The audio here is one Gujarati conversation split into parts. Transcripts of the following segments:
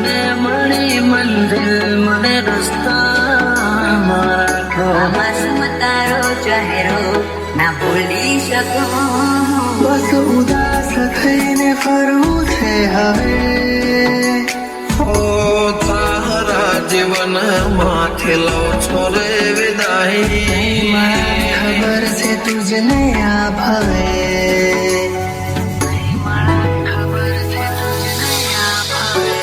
મને મળી મંજિલ મને રસ્તા મારા મસ્મ તારો ચહેરો ના ભૂલી શકો. બસ ઉદાસ થઈને ફરવું છે હવે. ઓ તારા જીવન માંથી લઉં છો રે વિદાય. ખબર છે તુજને આ ભવે. ખબર છે તુજને આ ભવે.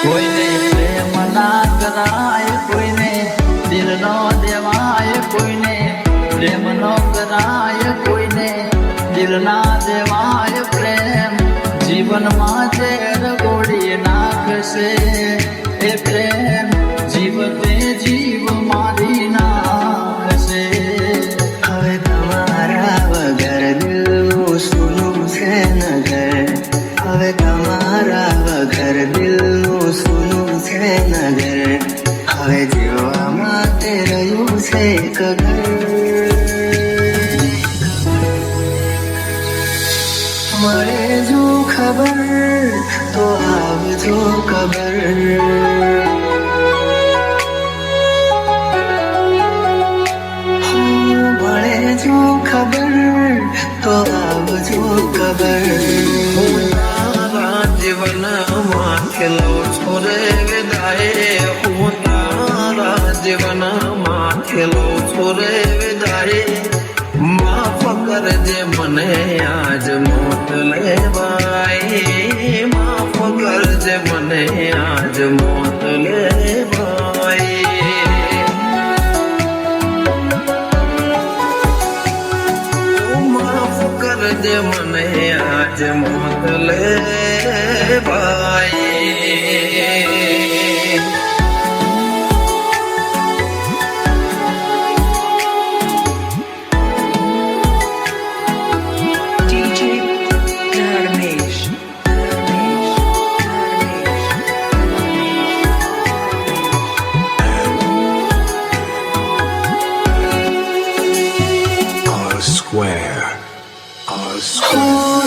કોઈને પ્રેમ ના કરાય, કોઈને દિલ નો દેવાય, કોઈને પ્રેમ નો કરાય, કોઈને દિલ ના દેવાય. પ્રેમ જીવનમાં ઝેર ગોળી નાખશે. એ પ્રેમ જીવતે જીવ મારી નાખશે. હવે તમારા વગર દિલનું સૂનું છે નગર. હવે તમારા વગર દિલનું સૂનું છે નગર. હવે જીવવા માટે રહ્યું છે એક ઘર. મળે જો ખબર તો આવજો ખબર. મળે જો ખબર તો આવજો ખબર. જીવનમાં ખેલો છો રે વિદાય. હું તારા જીવનમાં ખેલો છો રે વિદાય. માફ કરજે મને આજ મોત લેવાય. માફ કરજે મને આજ મોત લેવાય. માફ કરજે મને આજ મોત લેવાય. DJ Dharmesh.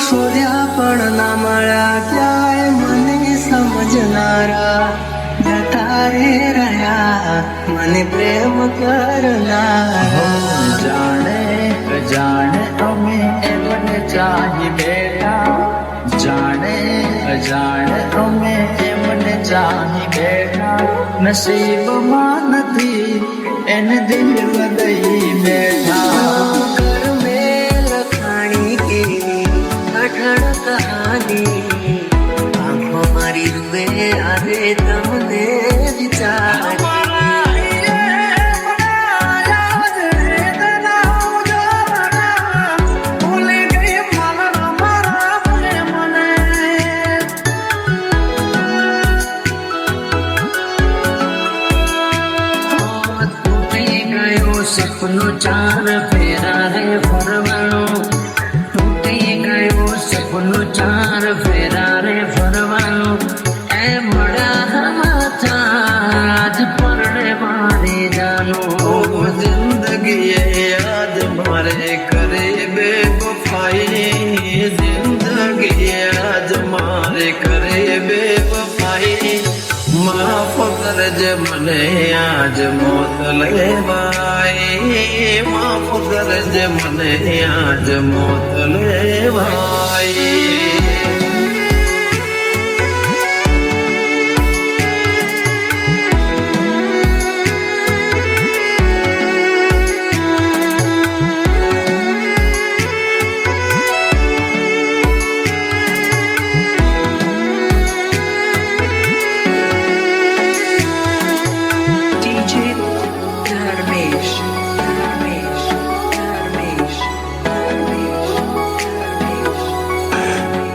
શોધ્યા પણ ના મળ્યા ક્યાંય મને સમજનારા. જતા રે રહ્યા મને પ્રેમ કરનારા. જાણે અજાણે અમે એમને ચાહી બેઠા. જાણે અજાણે અમે એમને ચાહી બેઠા. નસીબમાં નથી એને દિલ દઈ બેઠા. કહાની આંખો મારી રૂવે આવે તમને વિચાર. તૂટી ગયો સપનું ચાર ફેરા રે ફરવાનું. તૂટી ગયો સપનું ચાર ફેરા રે ફરવાનું. એ મળ્યા આજ પરણે મારી જાનું. જિંદગી યાદ મારે કરે બેવફાઈ. જિંદગી યાદ મારે કરે બેવફાઈ. માફ કરજે મને આજ મોત લેવાય. માફ કરજે મને આજ મોત લેવાય. DJ Dharmesh. Dharmesh. Dharmesh. Dharmesh. Dharmesh.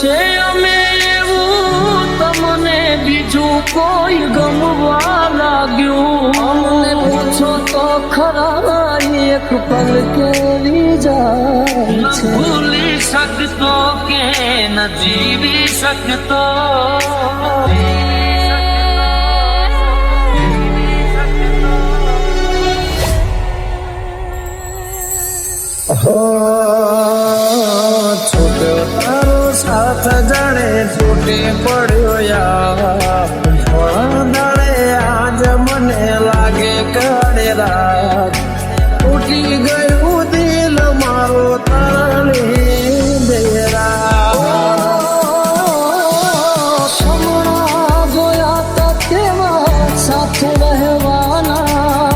છે અમે એવું તમને બીજું કોઈ ગમવા લાગ્યું અમને પૂછો તો ખરા એક પલ કેવી જાય છે ભૂલી શકતો કે ન જીવી શકતો છૂટ્યો તારો સાથ જાણે તૂટી પડ્યો યાર થોડા દાડે આજ મને લાગે કાળે રાત તૂટી ગયું દિલ મારો તારી દેરા સમણા જોયા તા તેવા સાથે રહેવાના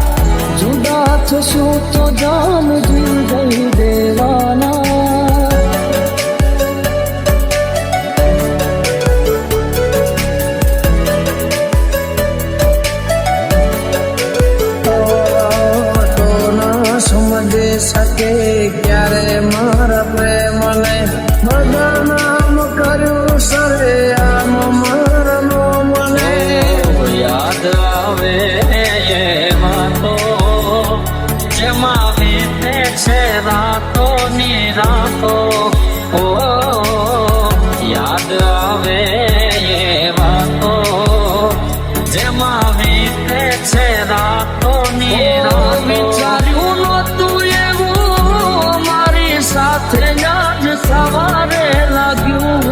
જુદા થશું તો જાન જીવ દઈ દેવાના તો ના સમજી શકે ક્યારે મારા પ્રેમને બધા નામ કર્યું સરે આમ મારનો મને યાદ આવે એમાં તો જેમાં વીતે છે રાતો ની રાતો ઓ યાદ આવે એવા તો જેમાં વીતે છે રાતો ની રાતો વિચાર્યું નહોતું એવું મારી સાથે યાદ સવારે લાગ્યું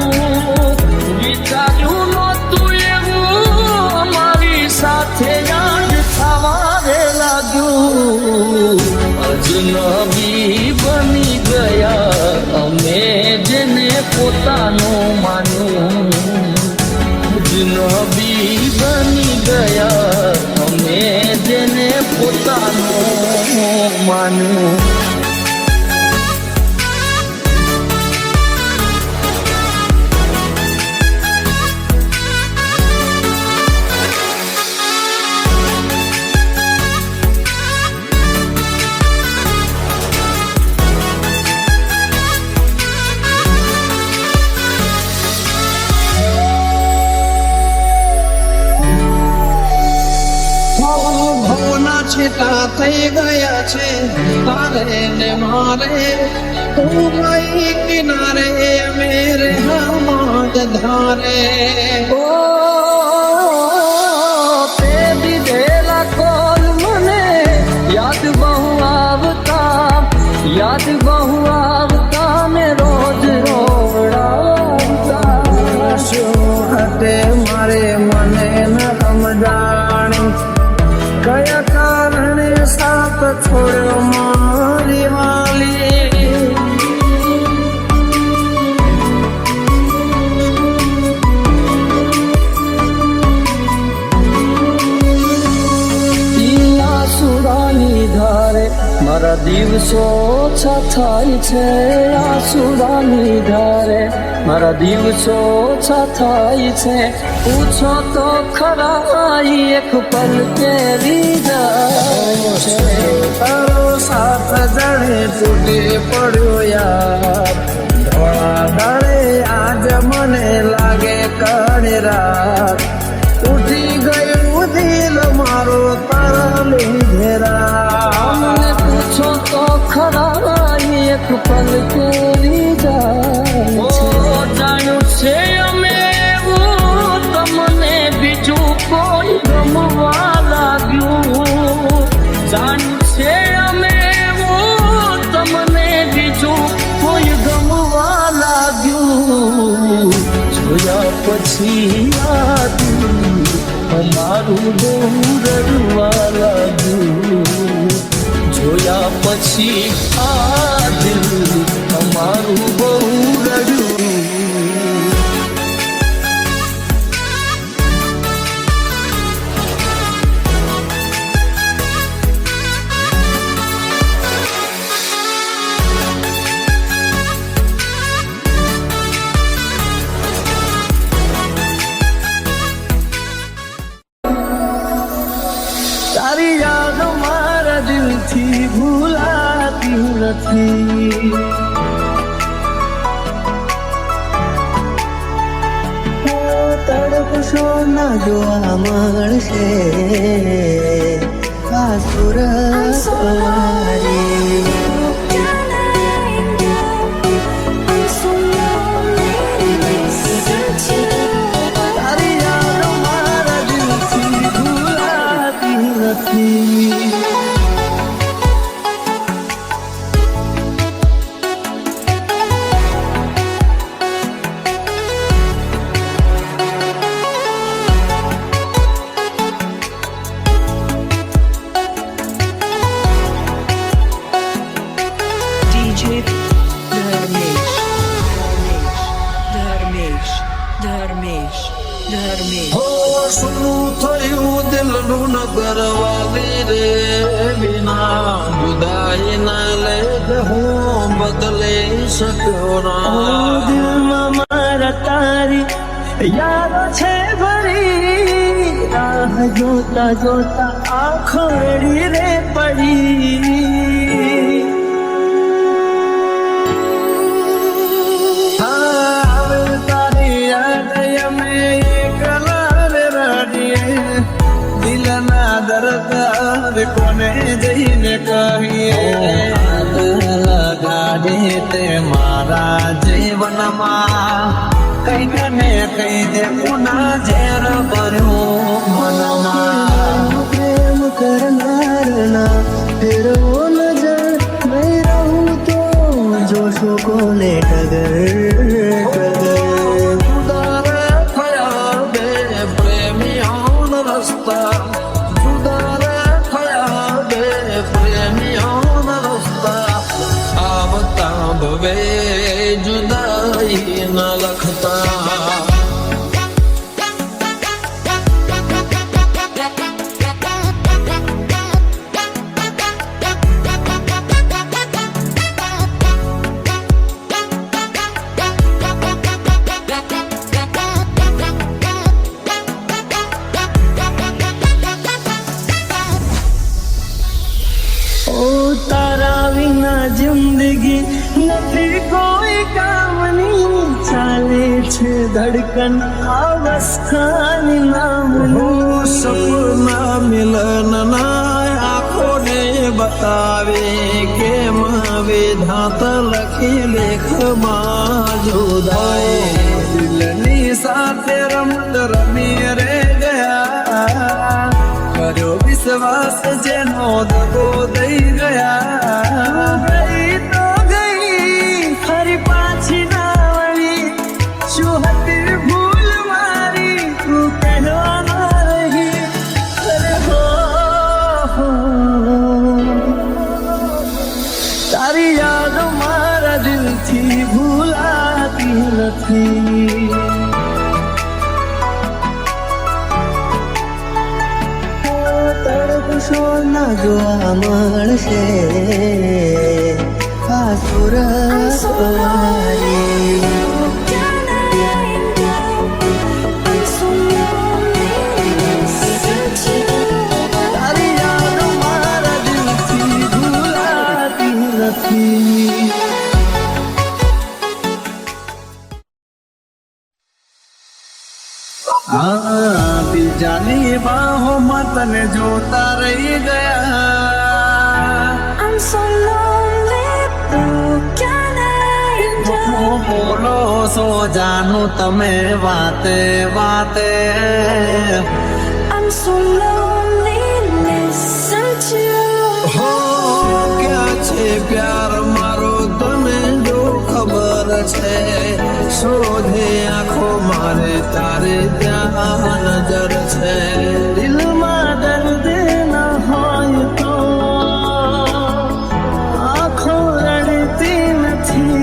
વિચાર્યું નહોતું એવું મારી સાથે યાદ સવારે લાગ્યું અજનબી બની ગયા અમે જેને પોતાનું માન્યું અજનબી બની ગયા અમે જેને પોતાનું માન્યું ભવના છેટા થઈ ગયા છે તારે ને મારે તું ગઈ કિનારે મેરે હમાદ ધારે ઓ તે દીધેલા કોલ મને યાદ બહુ આવતા ને રોજ રોવડાવતા શું હટે મારે મને ન સમજાણી કયા કારણે સાથ છોડ્યો મારી વાલી આસુરાની ધારે મારા દિવસો ઓછા થાય છે આસુરાની ધારે મારા દિવસો ઓછા થાય છે પૂછો તો ખરા એક પલ કેવી જાય છે તારો સાથ જાણે તૂટી પડ્યો યાર ધોળા દાડે આજ મને લાગે કાળી રાત ઉઠી ગયું દિલ મારો તારા લીધેરા અમને પૂછો તો ખરા એક પલ કેવી જાય છે જાણ્યું છે અમે એવું તમને બીજું કોઈ ગમવા લાગ્યું જાણ્યું છે અમે એવું તમને બીજું કોઈ ગમવા લાગ્યું જોયા પછી યાદ અમારું બહુ રડવા લાગ્યું જોયા પછી આ દિલ અમારું બહુ રડ્યું તારી યાદ મારા દિલથી ભૂલાતી નથી ના જોવા મળશે આ સુરત વાળી. તારી યાદ મારા દિલથી ભૂલાતી નથી. DJ Dharmesh. હો શું થયું દિલનું નગર વાલી રે વિના જુદાઈ ના લે હું બદલી શક્યો ઓ ના. દિલમાં મારા તારી યાદો છે ભરી, રાહ જોતા જોતા આંખો રડી રે પડી. આવે તારી યાદ અમે એકલા રે રડીએ, દિલના દર્દ હવે કોને જઈને કહીએ. હાથ લગાડી તે મારા જીવનમાં કઈક ને કઈ દે પુના ઝેર ભર્યું મનમાં. પ્રેમ કરનારના ફેરવો નજર નહીં રહું તો જોશો કોને ટગર ટગર. જુદારે થયા બે પ્રેમીઓનો રસ્તા, જુદારે થયા બે પ્રેમીઓનો રસ્તા, આવતા ભવે જુદાઈ ન લખતા. ઓ તારા વિના જિંદગી નથી કોઈ કામની, ચાલે છે ધડકન અવસ્થાની નામનું. સપના મિલનના આંખોને બતાવે કેમ વિધાત લખી લેખમાં જુદાઈ. દિલની સાથે રમત રમી રે ગયા, કર્યો વિશ્વાસ જેનો દગો દઈ ગયા. ગઈ તો ગઈ ફરી પાછી ના વળી, શું હતી ભૂલ મારી તું કહેવા ના રહી. અરે હો તારી યાદ મારા દિલથી ભૂલાતી નથી. તડપશો ના જોવા મળશે આ સુરત વાળી. તારી યાદ મારા દિલથી ભૂલાતી નથી. બીજાની બાહોમાં તને જોતા રહી ગયા. I'm so lonely, blue, can I enjoy? બોલો સો જાનું તમે વાતે વાતે. I'm so lonely, listen to હો ક્યાં છે પ્યાર મારો તને જો ખબર છે, શોધે આંખો મારે તારે ત્યાં નજર છે. દિલમાં દર્દ ન હોય તો આંખો રડતી નથી.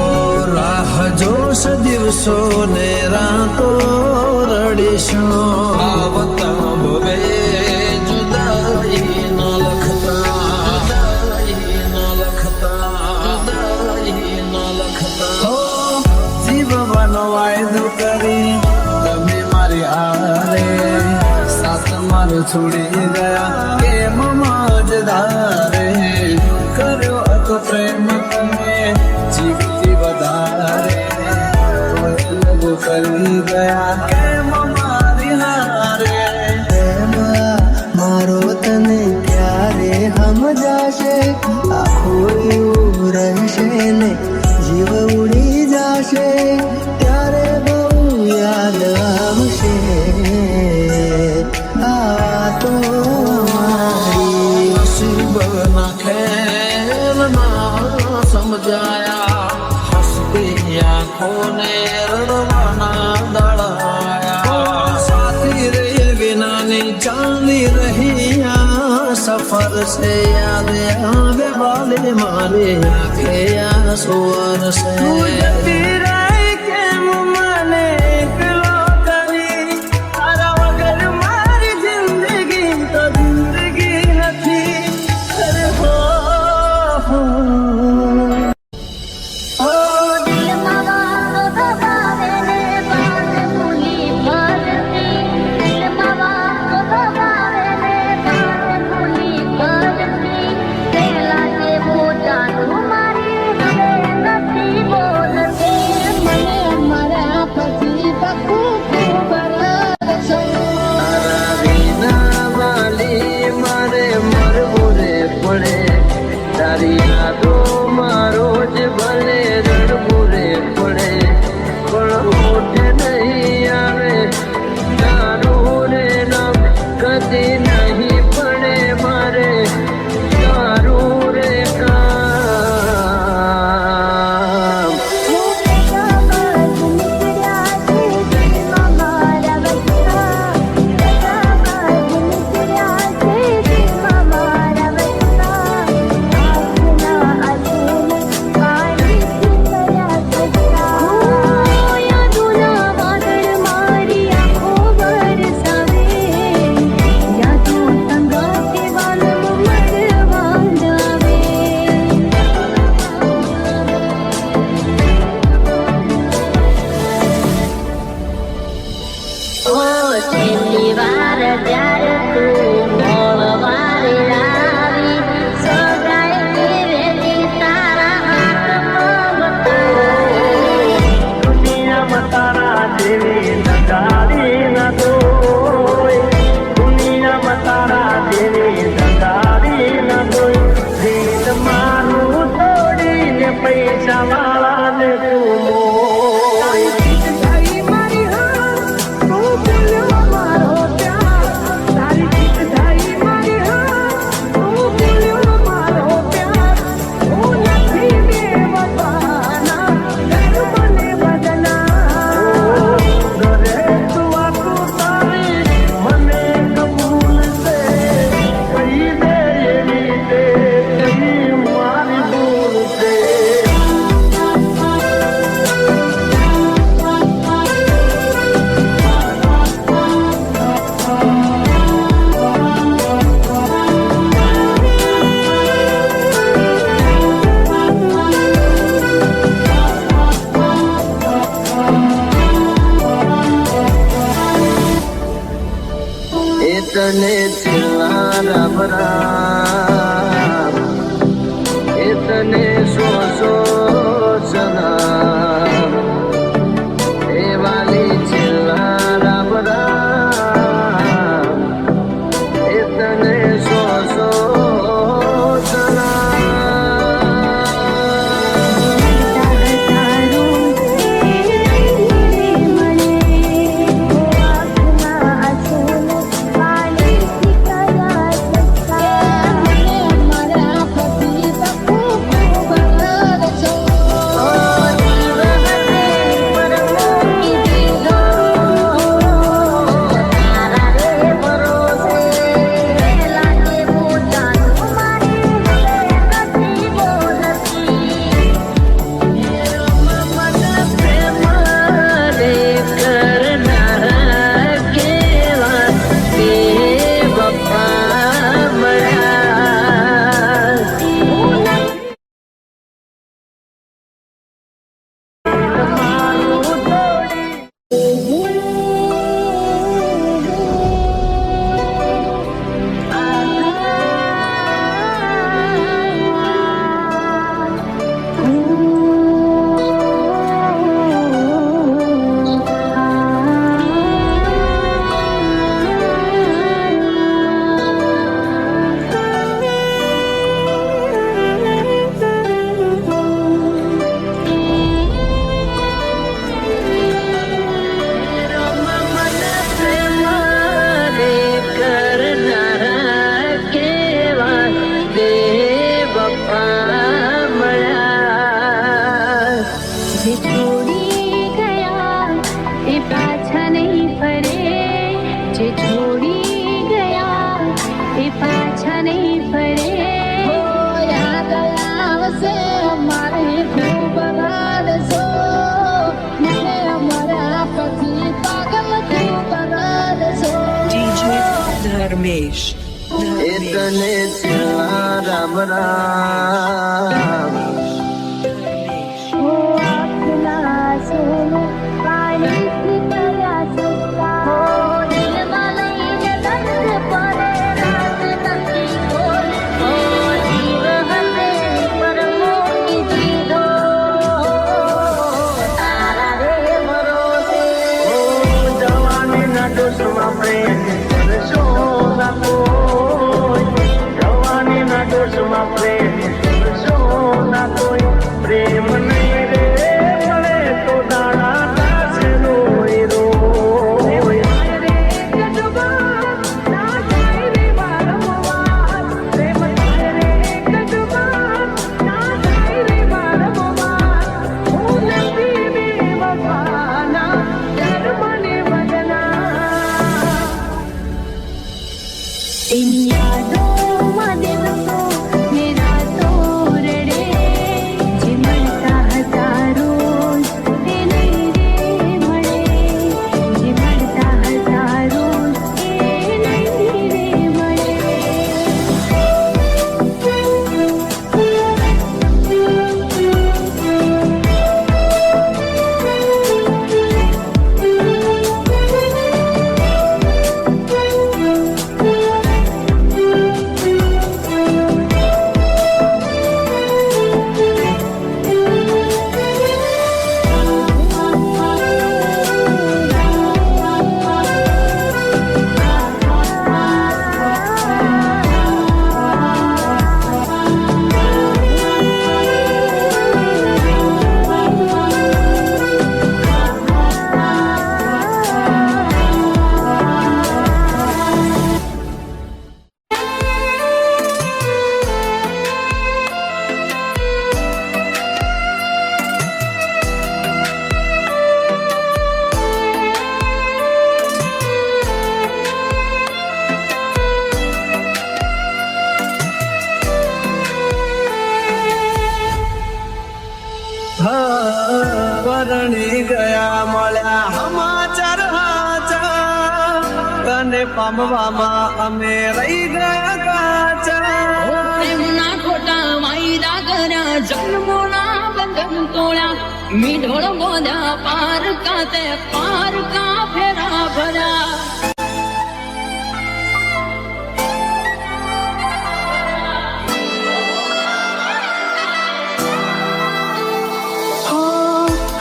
ઓ રાહ જોશ દિવસો ને રાતો રડીશું, આવતા ભવે જુદાઈ ન લખતા, જુદાઈ ન લખતા, જુદાઈ ન લખતા. જીવવાનો વાયદો કરી તમે મારી આરે, સાથ મારો છોડી ગયા કેમ મજદારે. કર્યો હતો પ્રેમ તમે જીવથી વધારે, લગ કરી ગયા કેમ છે આ તો મારી નસીબના ખેલના સમજાયા હસતી આંખોને રડવાના દળાયા સાથી રે વિનાની ચાલી રહી આ સફર છે યાદ આવે વાલે મારે આંખે આ સુવર છે તને છેલ્લા રામ એ તને સો સલામ એ વાલી છેલ્લા રામ એ તને સો Ramesh. એ તને છેલ્લા રામ રામ જવાનીના ડોસમાં પ્રેમ કરશો ના કોઈ જવાનીના ડોસમાં પ્રેમ કરશો ના કોઈ પ્રેમ નહીં રે મળે તો દાડા નાશે રોય રોય इन यादों दिल को मेरा तो रड़े जिमड़ता हजारों ए नहीं रे मड़े जिमड़ता हजारों ए नहीं रे मड़े પરણી ગયા મળ્યા સમાચાર હાચા તને પામવામાં અમે રહી ગયા કાચા પ્રેમના ખોટા વાયદા કર્યા જન્મોના બંધન તોડ્યા મીઠોળ બોધ્યા પાર કાતે પાર કા ફેરા ભર્યા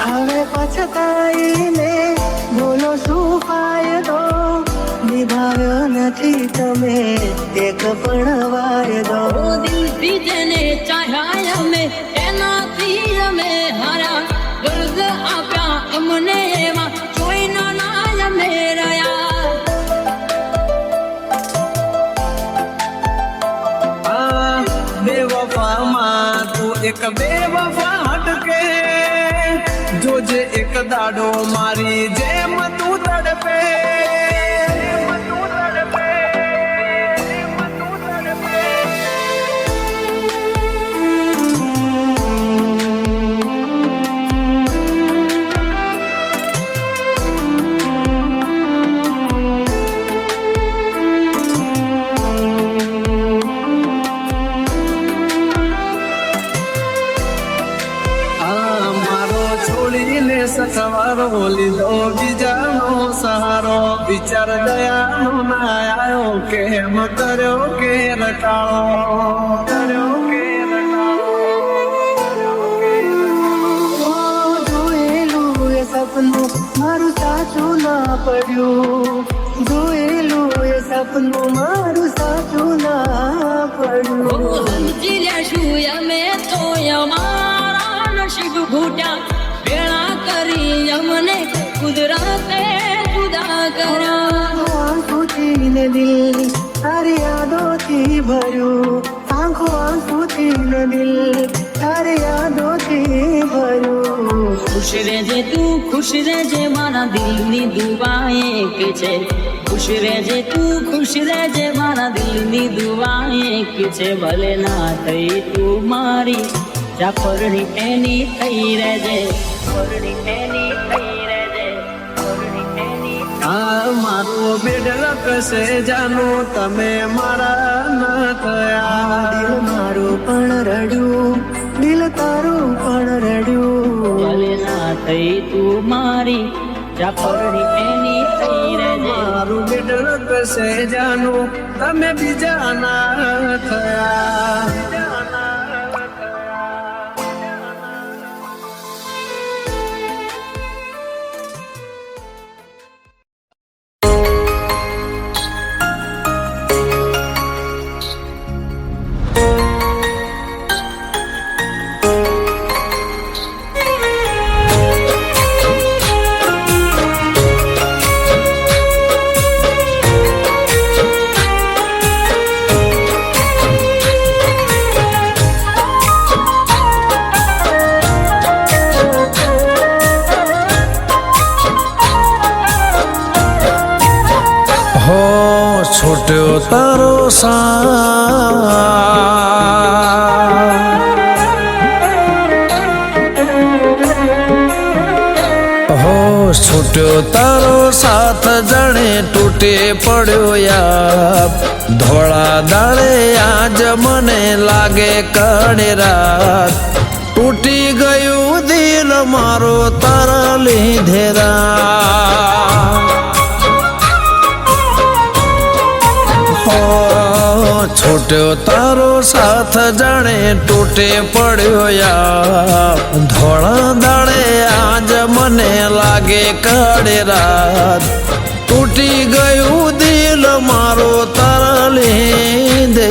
હવે પછતાઈને બોલો શું ફાયદો નિભાવ્યો નથી તમે એક પણ વાયદો ઓ દિલથી જેને ચાહ્યા અમે એનાથી અમે હાર્યા દર્દ આપ્યા અમને એમાં જોઈના ના અમે રહ્યા બેવફામાં તું એક બેવફા હટકે જોજે એક દાડો મારી જેમ તું તડપે સવારો લીધો બીજાનો સહારો વિચાર દયાનો ના આવ્યો કેમ કર્યો કે રટાળો જોયેલું એ સપનું મારું સાચું ના પડ્યું જોયેલું એ સપનું મારું સાચું ના પડ્યું સમજી લેશું અમે તો અમારા નસીબ ઘૂટ્યા વેળા કરી અમને કુદરતે જુદા કર્યા આંખોથી ને દિલ તારી યાદોથી ભર્યું આંખો આંસુથી ને દિલ તારી યાદોથી ભર્યું ખુશ રહેજે તું ખુશ રહેજે મારા દિલની દુઆ એક છે ખુશ રહેજે તું ખુશ રહેજે મારા દિલની દુઆ એક છે ભલે ના થઈ તું મારી જાફરની એની થઈ રહેજે પરણી એની થઈ રહેજે પરણી એની આ મારું બેડલ કસે જાનું તમે મારા ના થયા દિલ મારું પણ રડ્યું દિલ તારું પણ રડ્યું ભલે ના થઈ તું મારી જાફરની એની થઈ રહેજે મારું બેડલ કસે જાનું તમે બીજા ના થયા છૂટ્યો તારો છૂટ્યો તારો સાથ જાણે તૂટે પડ્યો યાર ધોળા દાડે આજ મને લાગે કડે રાત તૂટી ગયું દિલ મારો તારા લીધે છૂટ્યો તારો સાથ જાણે તૂટે પડ્યો યાર ધોળા દાડે આજ મને લાગે કડે રાત તૂટી ગયું દિલ મારો તારા લીધે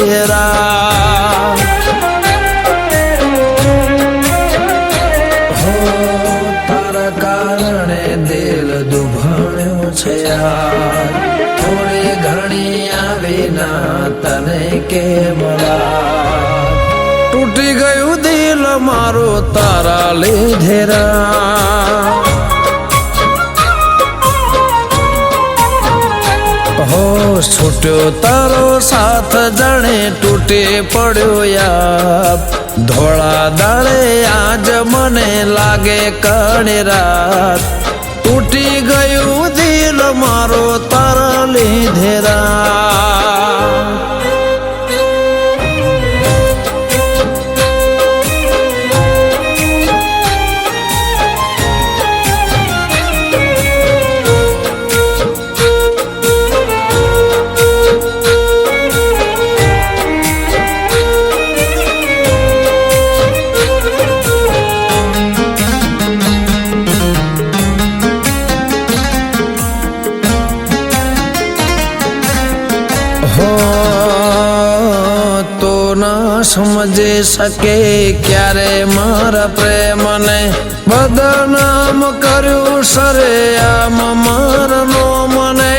તારા કારણે દિલ દુભાણ્યો છે યાર થોડી ઘણી વિના તને કે તૂટી ગયું દિલ મારો તારા લીધે છૂટ્યો તારો સાથ જાણે તૂટે પડ્યો યાર ધોળા દાડે આજ મને લાગે કડે રાત તૂટી ગયું દિલ મારો તારા લીધે તો ના સમજી શકે ક્યારે મારા પ્રેમને બદનામ કર્યું સરે આમ મારનો મને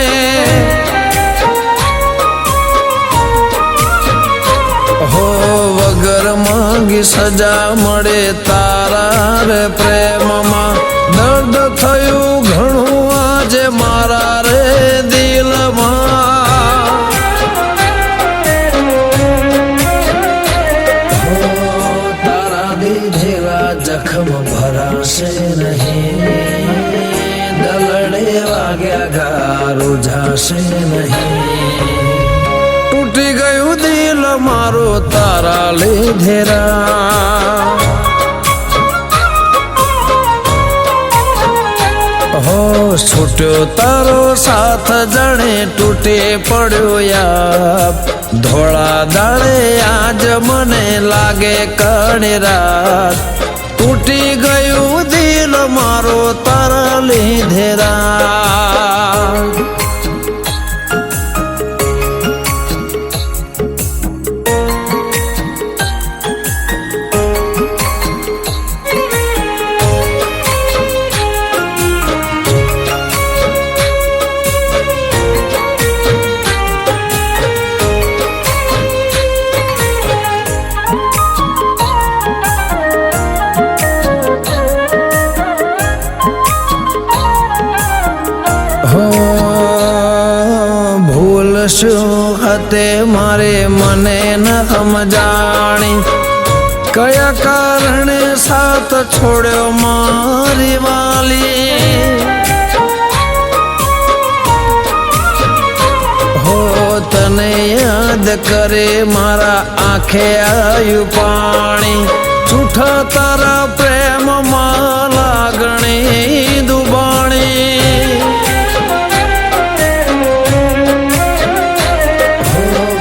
હો વગર માંગી સજા મળે તારા રે પ્રેમમાં દર્દ થયું ઘણું આજે મારા રે દિલમાં જખમ ભરાશે નહીં દલડે વાગ્યા ઘા રૂઝાશે નહીં તૂટી ગયું દિલ મારો તારા લીધે છૂટ્યો તારો સાથ જાણે તૂટે પડ્યો યાર ધોળા દાડે આજ મને લાગે કડે રાત તૂટી ગયું દિલ મારો તારા લીધે શું હતે મારે મને ન સમજાણી કયા કારણે સાથ છોડ્યો મારી વાલી તને યાદ કરે મારા આંખે આવ્યું પાણી છૂઠા તારા પ્રેમમાં લાગણી દુબાણી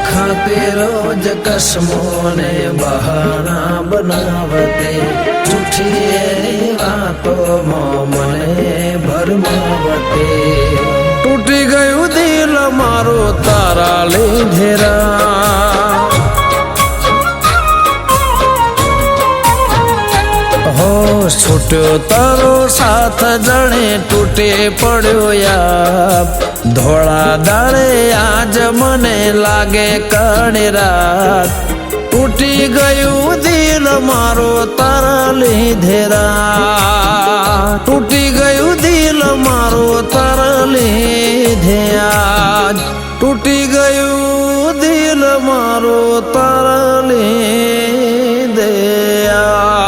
ખાતે રોજ કસમો ને બહાના બનાવતે જૂઠી વાતોમાં મને ભરમાવતે તૂટી ગયું દિલ મારો તારા લીધેરા હો છૂટ્યો તારો સાથ જણે તૂટે પડ્યો યાર ધોળા દાડે આજ મને લાગે કણી રાત તૂટી ગયું દિલ મારો તારા લીધેરા તૂટી ગયું દિલ મારો તારા લીધે આજ તૂટી ગયું દિલ મારો તારા લીધે આજ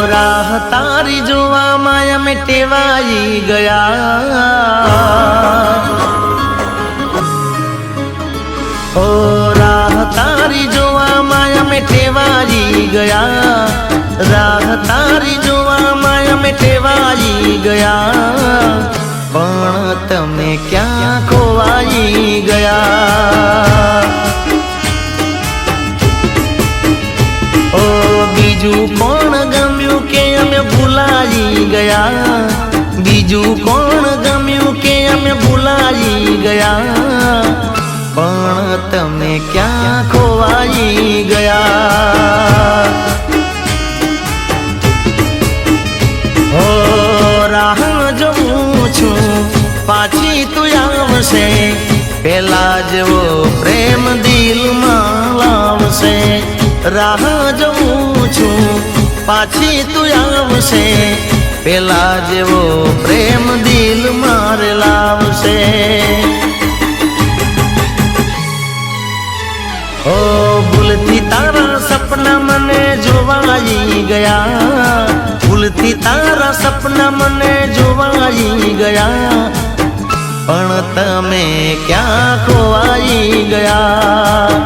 રાહ તારી જોવામાં અમે ટેવાઈ ગયા ઓ રાહ તારી જોવામાં અમે ટેવાઈ ગયા રાહ તારી જોવામાં અમે ટેવાઈ ગયા પણ તમે ક્યાં ખોવાઈ ગયા ઓ બીજું કોણ ગમ્યું કે અમે ભૂલાઈ ગયા બીજું કોણ ગમ્યું કે અમે ભૂલાઈ ગયા પણ તમે ક્યાં ખોવાઈ ગયા હો રાહ જોઉં છું પાછી તું આવશે પેલા જેવો પ્રેમ દિલમાં લાવશે રાહ જોઉં છું પાછી તું આવશે પેલા જેવો પ્રેમ દિલ મારે લાવશે ઓ ભૂલથી તારા સપના મને જોવાઈ ગયા ભૂલથી તારા સપના મને જોવાઈ ગયા પણ તમે ક્યાં ખોવાઈ ગયા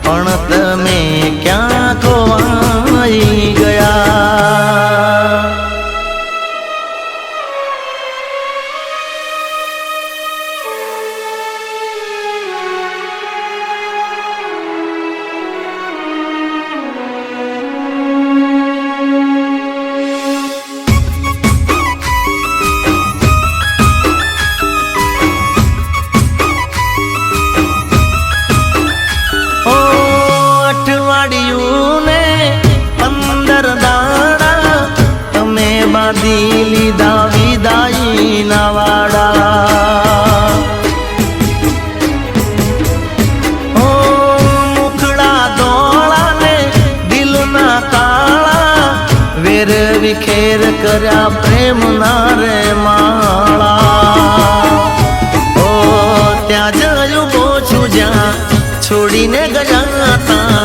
પણ તમે ક્યાં ખોવાઈ ગયા લીધા વિદાઈ ના વાડા ઓ મુખડા ધોળા ને દિલ ના કાળા વેર વિખેર કર્યા પ્રેમ ના રે માળા ઓ ત્યાં જયું બોછું જ્યાં છોડીને ગયા તા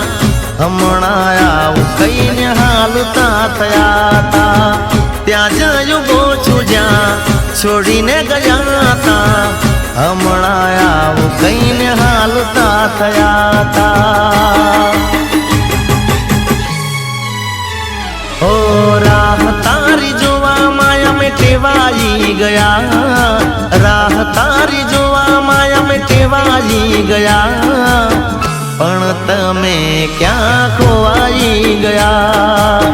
હમણાં આવું કઈને હાલતા થયા તા ત્યાં જયું બોછું જ્યાં છોડીને ગયા તા હમણાં આવું કઈને હાલતા થયા તા ઓ રાહ તારી જોવામાં અમે ટેવાઈ ગયા રાહ તારી જોવામાં અમે ટેવાઈ ગયા પણ તમે ક્યાં ખોવાઈ ગયા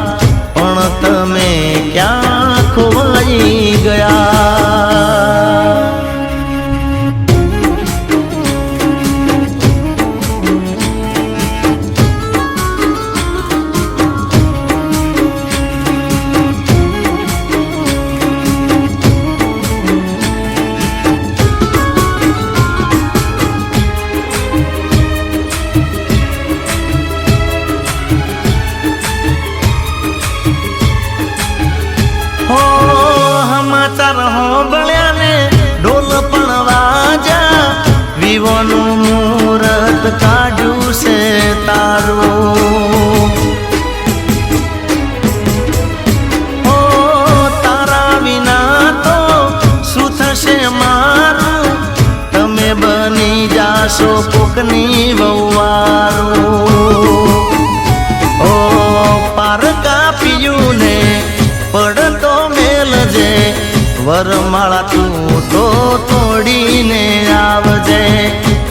જીવનું મુહૂર્ત કાઢ્યું છે તારું ઓ તારા વિના તો શું થશે મારું તમે બની જાશો કોકની વહુવારું ઓ પારકા પિયું ને પડતો મેલજે વરમાળા તું તો તોડીને આવજે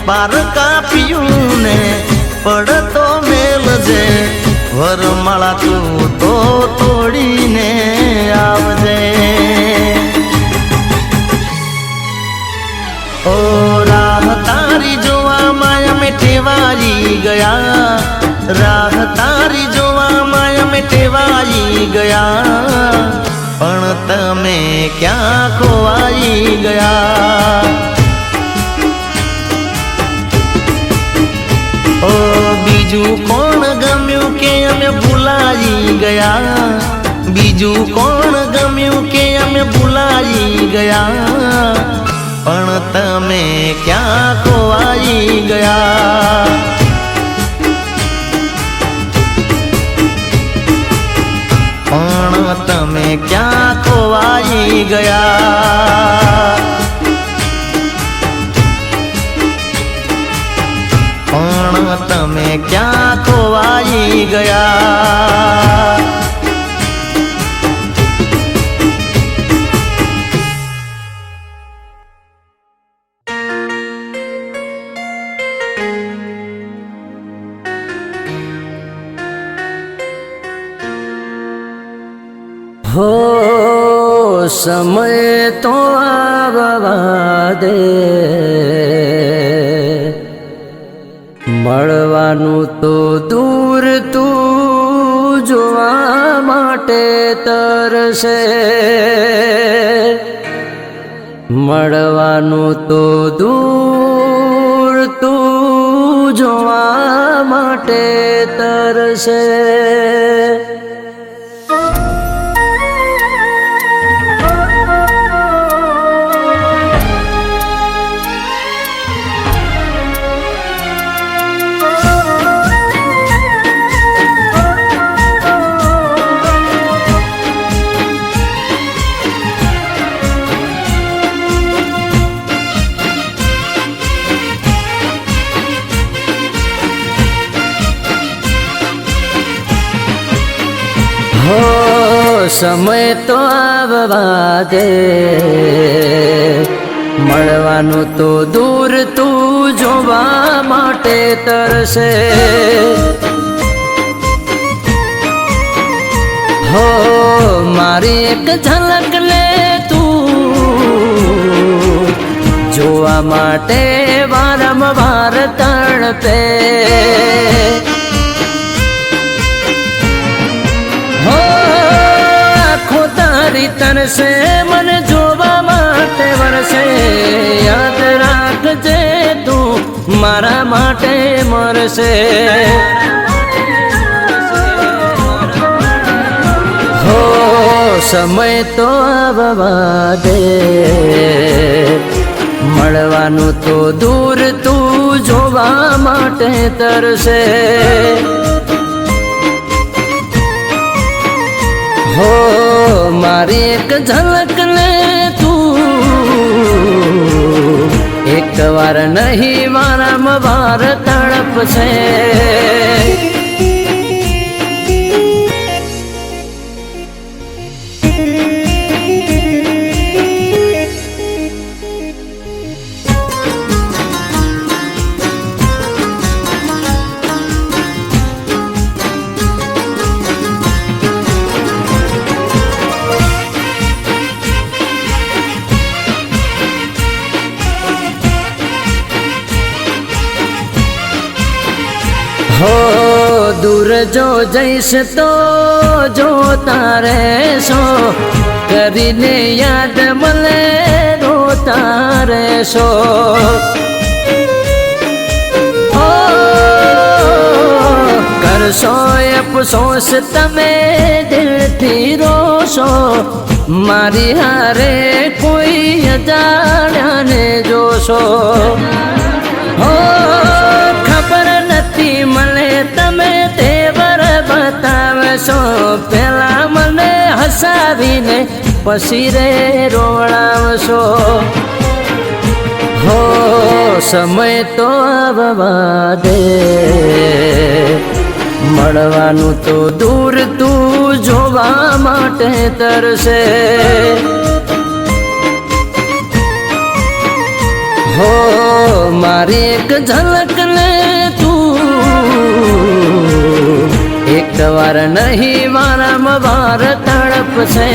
પારકા પિયું ને પડતો મેલજે વરમાળા તું તો તોડીને આવજે ઓ રાહ તારી જોવામાં અમે ટેવાઈ ગયા રાહ તારી જોવામાં અમે ટેવાઈ ગયા પણ તમે ક્યાં ખોવાઈ ગયા ઓ બીજું કોણ ગમ્યું કે અમે ભૂલાઈ ગયા બીજું કોણ ગમ્યું કે અમે ભૂલાઈ ગયા પણ તમે ક્યાં ખોવાઈ ગયા પણ તમે ક્યાં ખોવાઈ ગયા પણ તમે ક્યાં ખોવાઈ ગયા હો સમય તો આવવા દે મળવાનું તો દૂર તું જોવા માટે તરસે મળવાનું તો દૂર તું જોવા માટે તરસે હો સમય તો આવવા દે મળવાનું તો દૂર તું જોવા માટે તરસે હો મારી એક ઝલક લે તું જોવા માટે વારંવાર તડપે તરસે મને જોવા માટે વરસે યાદ રાખજે તું મારા માટે મરશે હો સમય તો આવવા દે મળવાનું તો દૂર તું જોવા માટે તરસે હો મારી એક ઝલક લે તું એક વાર નહીં વારંવાર તડપશે હો દૂર જો જઈશ તો જોતા રહેશો કરીને યાદ મળે રોતા રહેશો કરશો અફસોસ તમે દિલથી રોશો, મારી હારે કોઈ અજાણ્યાને જોશો. હો ખબર નથી મને તમે તેવર બતાવશો, પેલા મને હસાવીને પછી રે રોવડાવશો. હો સમય તો આવવા દે, મળવાનું તો દૂર તું જોવા માટે તરસે. હો મારી એક ઝલક ને તું એક વાર નહીં વારંવાર તડપશે.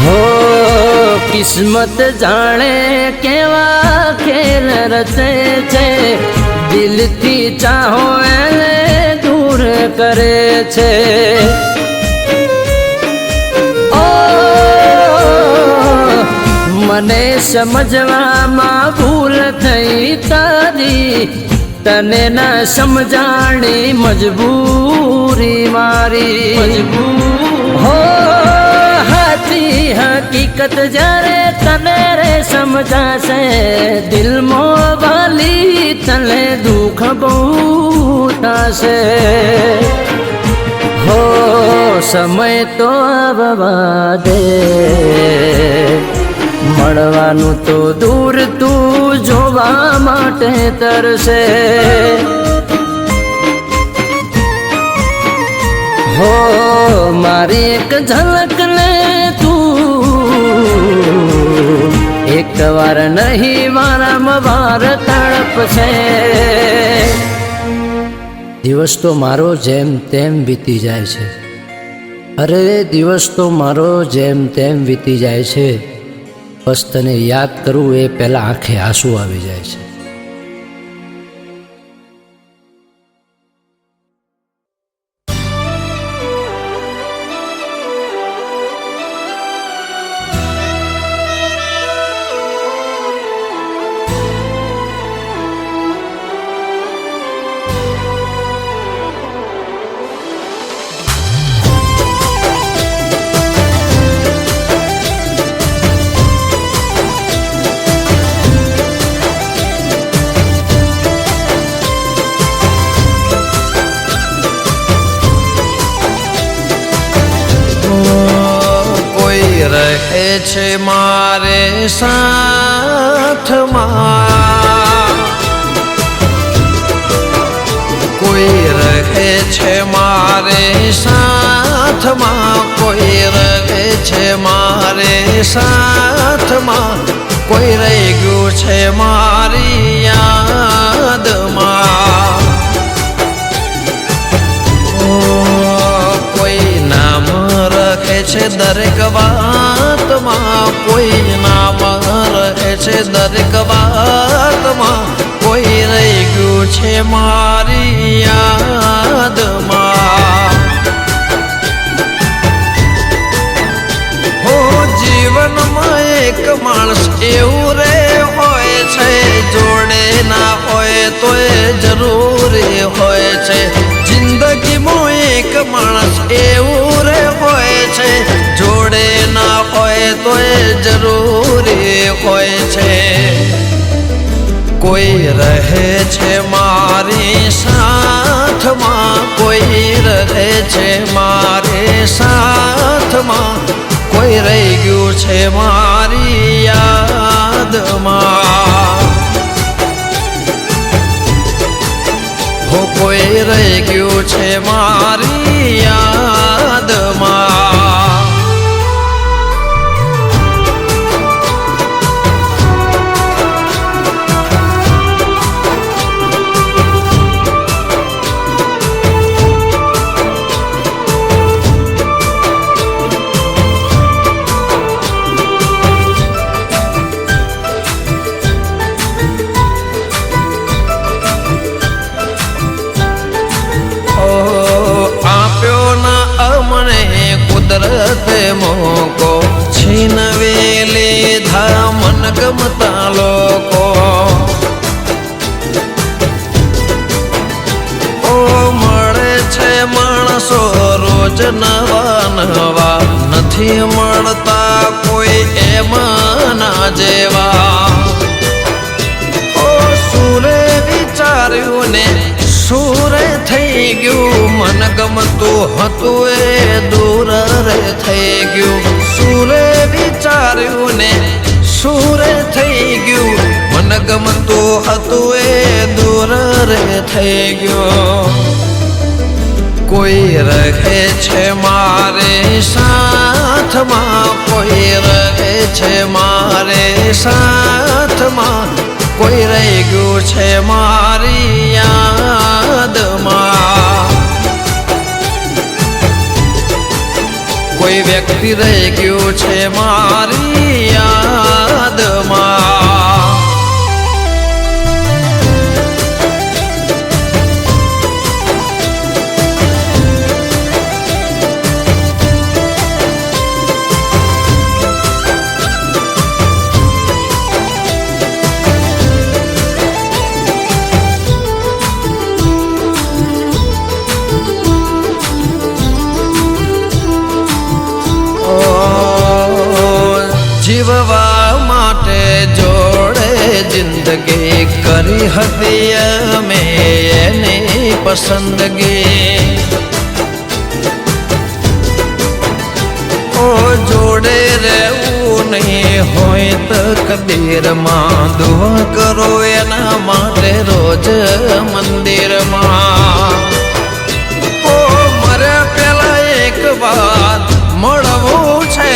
હો કિસ્મત જાણે કેવા ખેલ રચે છે, દિલથી ચાહો એને દૂર કરે છે. ઓ મને સમજવામાં ભૂલ થઈ તારી, તને ના સમજાણી મજબૂરી મારી. હો હકીકત જ્યારે તને રે સમજાશે, દિલમાં વાલી તને દુઃખ બહુ થશે. હો સમય તો આવવા દે, મળવાનું તો દૂર તું જોવા માટે તરસે. હો મારી એક ઝલક ને એક વાર નહીં વારંવાર તડપશે. દિવસ તો મારો જેમ તેમ વીતી જાય છે, અરે દિવસ તો મારો જેમ તેમ વીતી જાય છે, બસ તને યાદ કરું એ પહેલાં આંખે આંસુ આવી જાય છે. રહે છે મારે સાથમાં, કોઈ રહે છે મારે સાથમાં, કોઈ રહે છે મારે સાથમાં, કોઈ રહી ગયું છે મારી યાદમાં. કોઈ નામ રખે છે દરેક વાતમાં, કોઈ નામ રહે છે દરેક વાતમાં, કોઈ રહી ગયું છે મારી યાદમાં. હો જીવનમાં એક માણસ એવું રે હોય છે, જોડે ના હોય તો એ જરૂરી હોય છે. જિંદગીમાં એક માણસ એવું રે હોય છે, જોડે ના હોય તો એ જરૂરી હોય છે. કોઈ રહે છે મારી સાથમાં, કોઈ રહે છે મારી સાથમાં, કોઈ રહી ગયું છે મારી યાદમાં. હો કોઈ રહી ગયું છે મારી યાદમાં. ગમતા લોકો ઓ મળે છે માણસો રોજ નવા નવા નથી મળતા કોઈ એમાંના જેવા ઓ સુરે વિચાર્યું ને સુરે થઈ ગયું મન ગમતું હતું એ દૂર રે થઈ ગયું સુરે વિચાર્યું ને સુરે થઈ ગયું મન ગમતું હતું એ દૂર રે થઈ ગયું કોઈ રહે છે મારે સાથમાં કોઈ રહે છે મારે સાથમાં કોઈ રહી ગયું છે મારી યાદમાં કોઈ વ્યક્તિ રહી ગયું છે મારી યાદમાં જીવવા માટે જોડે જિંદગી કરી હતી અમે એની પસંદગી ઓ જોડે રહેવું નહીં હોય તકદીરમાં દુઆ કરો એના માટે રોજ મંદિરમાં ઓ મરે પેલા એક વાર મળવું છે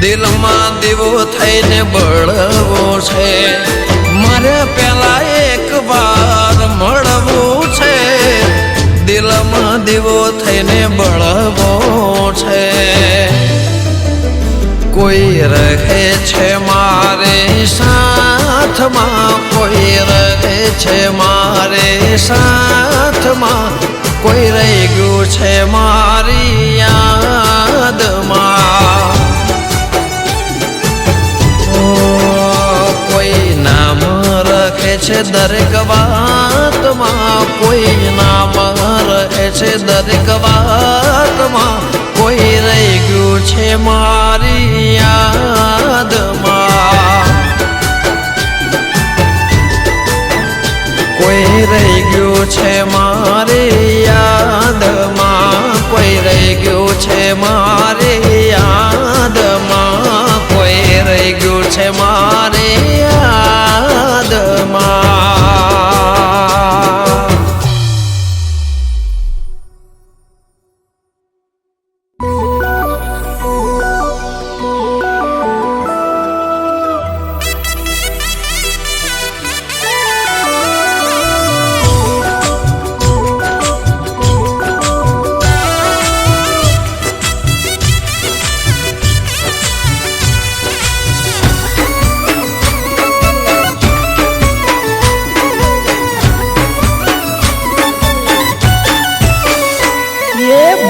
દિલમાં દીવો થઈને બળવો છે મારે પેલા એક વાર મળવું છે દિલમાં દીવો થઈને બળવો છે કોઈ રહે છે મારે સાથમાં કોઈ રહે છે મારે સાથમાં કોઈ રહી ગયું છે મારી યાદમાં કોઈ નામ રાખે છે દરેક વાતમાં કોઈ નામ રહે છે દરેક વાતમાં કોઈ રહી ગયું છે મારી યાદમાં કોઈ રહી ગયું છે મારી યાદમાં કોઈ રહી ગયું છે મારી યાદમાં કોઈ રહી ગયું છે મારી યાદમાં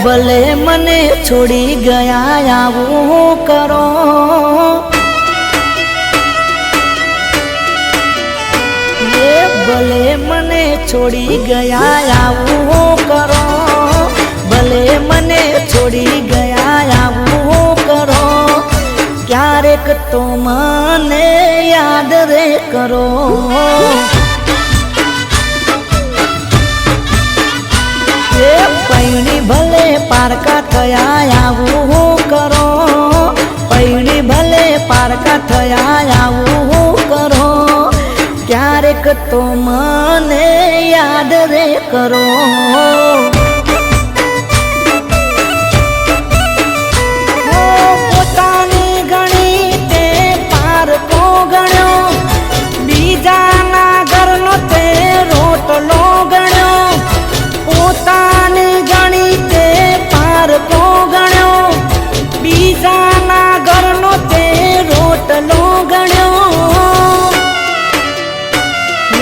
ભલે મને છોડી ગયા આવું કરો એ ભલે મને છોડી ગયા આવું કરો ભલે મને છોડી ગયા આવું કરો ક્યારેક તો મને યાદ રે કરો પૈણી ભલે પારકા થયા આવું કરો પૈણી ભલે પારકા થયા આવું કરો ક્યારેક તો મને યાદ રે કરો પોતાની ગણી તે પારકો ગણ્યો બીજાના ઘરનો તે રોટલો ગણ્યો પોતાની ગણી તે પારકો ગણ્યો બીજાના ઘરનો તે રોટલો ગણ્યો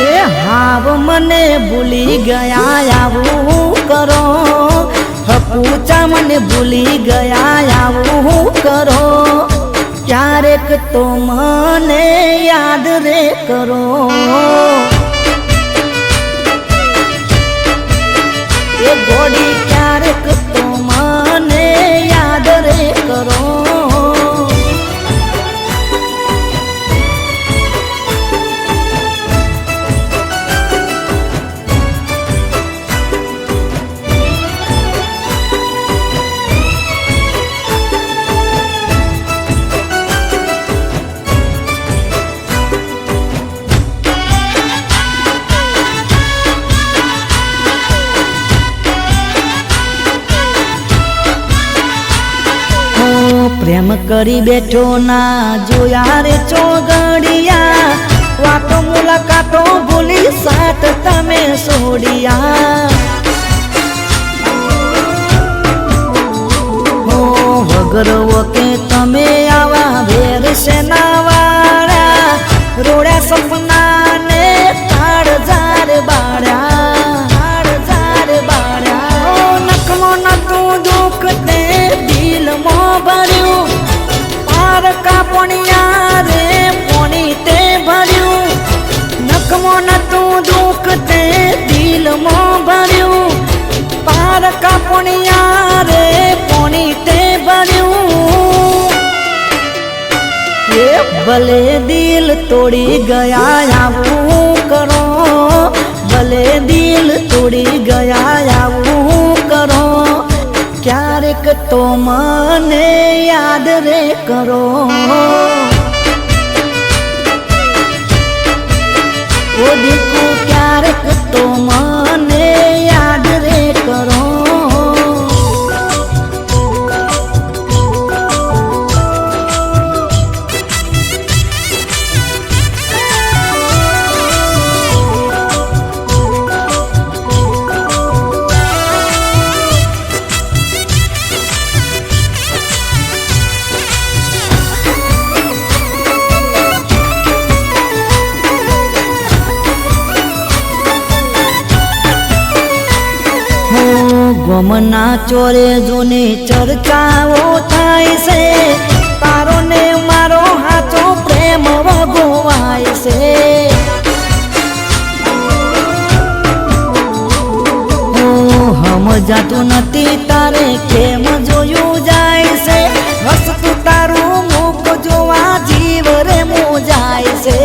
એ હાવ મને ભૂલી ગયા આવું કરો હપૂચા મને ભૂલી ગયા આવું કરો ક્યારેક તો મને યાદ રે કરો એ ઘોડી ક્યારેક તો મને યાદ રે કરો પ્રેમ કરી બેઠો ના જોયા રે ચોગડિયા વાતો મુલાકાતો ભૂલી સાથ તમે છોડિયા હો વગરવો કે તમે આવા વેર સેના વાળા રોડ્યા સપના ને તાળ જાર બાળ્યા નખમો નતું દુઃખ તે દિલમાં ભર્યું કાપણિયા રે પોણી તે ભર્યું નખમો નતું દુઃખ તે દિલમાં ભર્યું પાર કાપણિયા રે પોણી તે ભર્યું એ ભલે દિલ તોડી ગયા આવું કરો ભલે દિલ તોડી ગયા આવું કરો ક્યારેક તો મને યાદ રે કરો ઓ દીકુ ક્યારેક તો મને યાદ રે કરો ગમના ચોરે જૂની ચર્ચાઓ થાય છે તારો ને મારો હાચો પ્રેમ વગોવાય છે સમજાતું નથી તારે કેમ જોયું જાય છે હસતું તારું મુખ જોવા જીવ રે મોજાય છે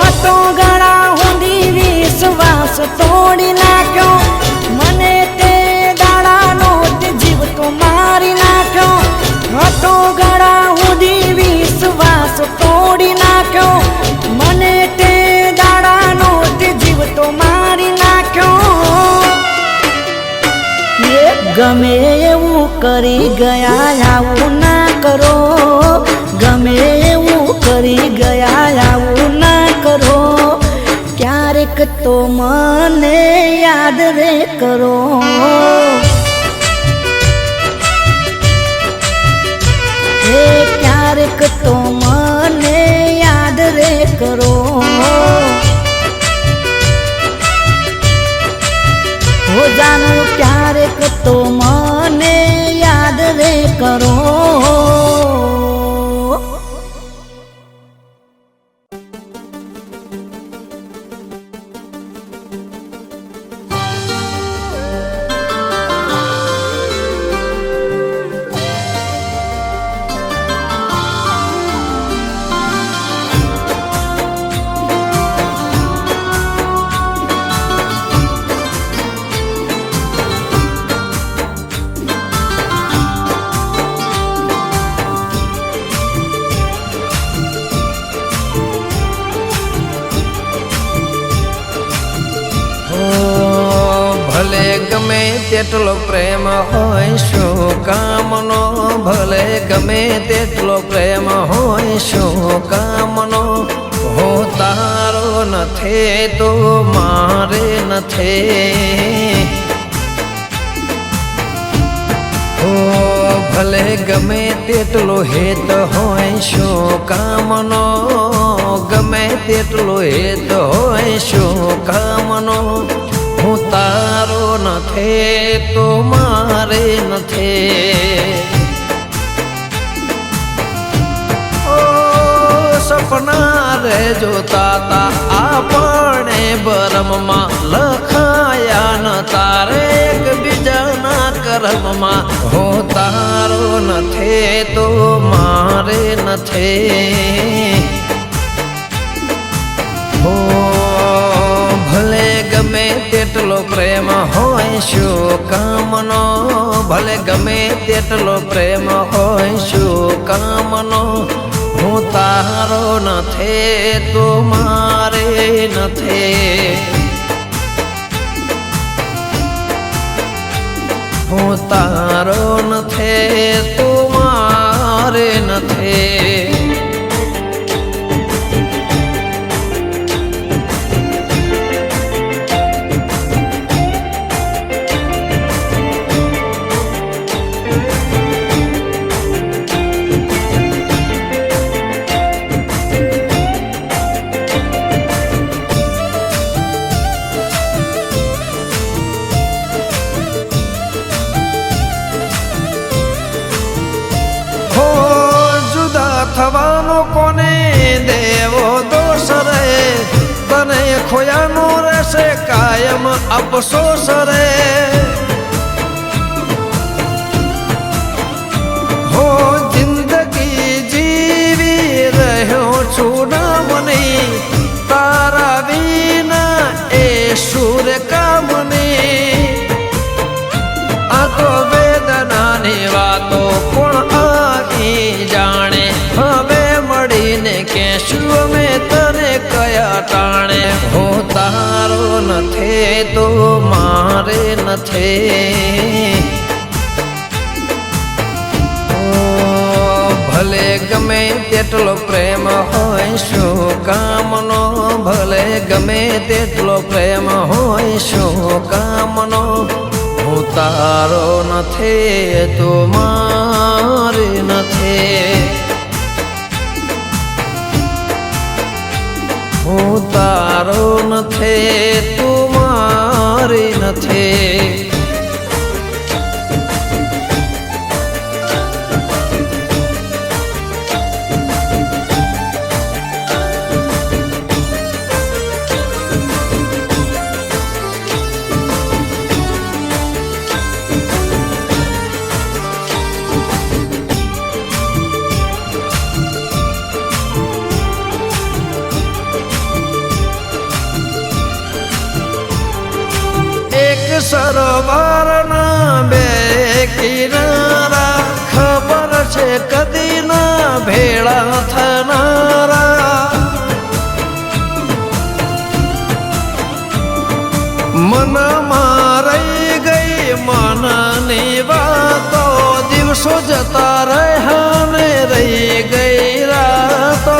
હતો ગળા ઊંધી વિશ્વાસ તોડી નાખ્યો મને તે દાડાનો તે જીવ તો મારી નાખ્યો હતો ગળા ઊંધી વિશ્વાસ તોડી નાખ્યો મને તે દાડાનો તે જીવ તો મારી નાખ્યો એ ગમે એવું કરી ગયા આવું ના કરો ગમે એવું કરી ગયા આવું ના કરો ક્યારેક તો મને યાદ રે કરો હે ક્યારેક તો મને યાદ રે કરો હો જાણું ક્યારેક તો મને યાદ રે કરો ગમે તેટલો પ્રેમ હોય શું કામનો ભલે ગમે તેટલો પ્રેમ હોય શું કામનો હો તારો નથી તો મારે નથી હો ભલે ગમે તેટલો હેત હોય શું કામનો ગમે તેટલો હેત હોય શું કામનો હું તારો નથી તો મારે નથી સપના રે જોતા આપણે બરમમાં લખાયા ન તારે એકબીજાના કર્મમાં હો તારો નથી તો મારે નથી હો ભલે ગમે તેટલો પ્રેમ હોય શું કામનો ભલે ગમે તેટલો પ્રેમ હોય શું કામનો હું તારો નથી તો મારે નથી હું તારો નથી તો મારે નથી થવાનો કોને દેવો દોષ રે તને ખોયાનો રહેશે કાયમ અફસોસ રે હો જિંદગી જીવી રહ્યો છું નામની તારા વિના એ સુર કામની આ તો વેદનાની વાતો કોણ આગી જાણે હવે મળીને કેશું અમે તને કયા ટાણે હો તારો નથી તો મારે નથી ભલે ગમે તેટલો પ્રેમ હોય શું કામનો ભલે ગમે તેટલો પ્રેમ હોય શું કામનો હું તારો નથી તો મારે નથી હું તારો નથી તું મારી નથી સરોવરના બે કિનારા ખબર છે કદી ના ભેળા થનારા મનમાં રહી ગઈ મનની વાતો દિવસો જતા રહ્યા ને રહી ગઈ રાતો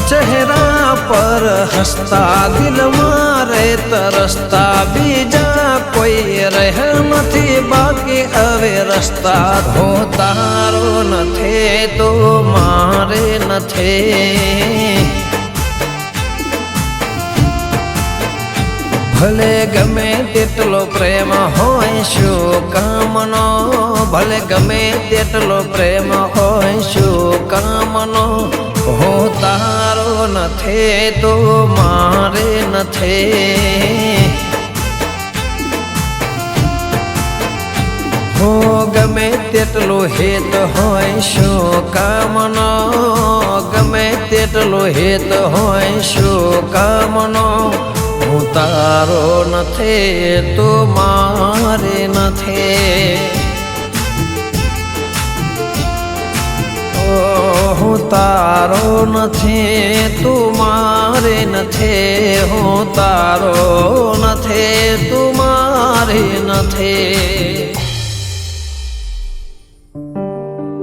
ચહેરા પર હસતા દિલમાં રે તરસતા બીજા કોઈ રહે નથી બાકી હવે રસ્તા હો તારો નથી તો મારે નથી ભલે ગમે તેટલો પ્રેમ હોય શું કામનો ભલે ગમે તેટલો પ્રેમ હોય શું કામનો હો તારો નથી તો મારે નથી હો ગમે તેટલો હેત હોય શું કામનો ગમે તેટલો હેત હોય શું કામનો હું તારો નથી તો મારે નથી હું તારો નથી તું મારે નથી હું તારો નથી તું મારે નથી